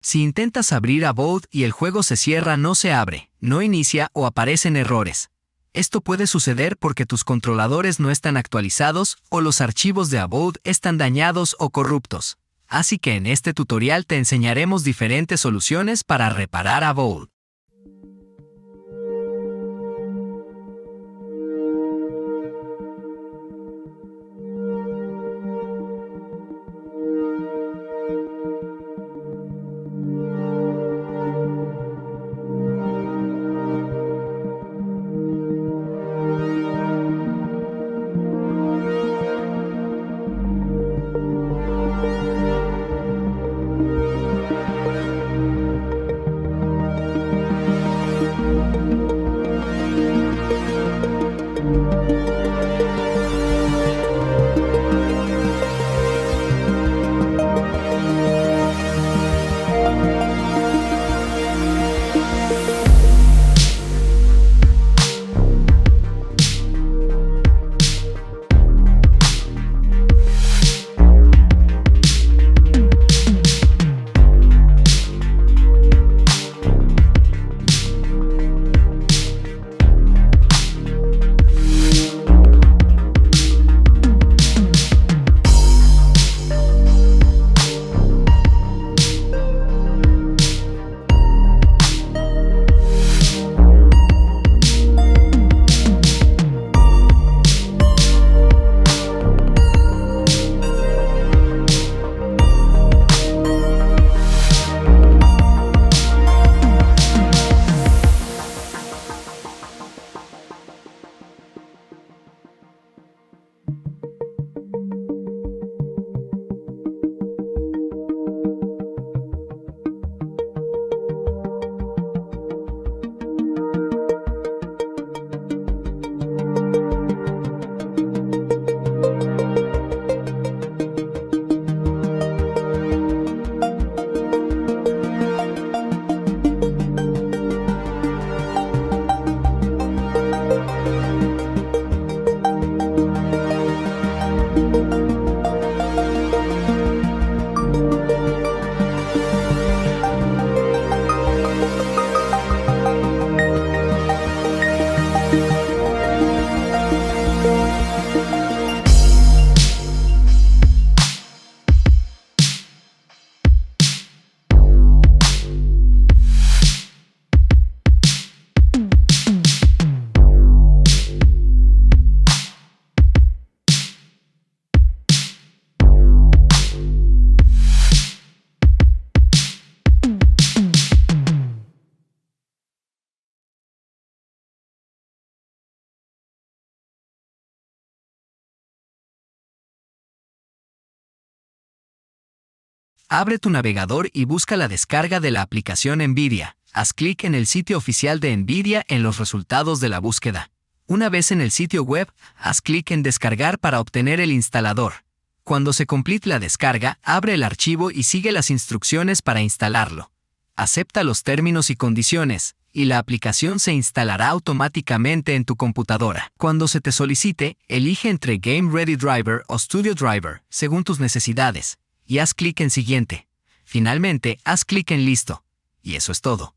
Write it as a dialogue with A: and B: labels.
A: Si intentas abrir Avowed y el juego se cierra, no se abre, no inicia o aparecen errores. Esto puede suceder porque tus controladores no están actualizados o los archivos de Avowed están dañados o corruptos. Así que en este tutorial te enseñaremos diferentes soluciones para reparar Avowed. Abre tu navegador y busca la descarga de la aplicación NVIDIA. Haz clic en el sitio oficial de NVIDIA en los resultados de la búsqueda. Una vez en el sitio web, haz clic en Descargar para obtener el instalador. Cuando se complete la descarga, abre el archivo y sigue las instrucciones para instalarlo. Acepta los términos y condiciones, y la aplicación se instalará automáticamente en tu computadora. Cuando se te solicite, elige entre Game Ready Driver o Studio Driver, según tus necesidades, y haz clic en Siguiente. Finalmente, haz clic en Listo. Y eso es todo.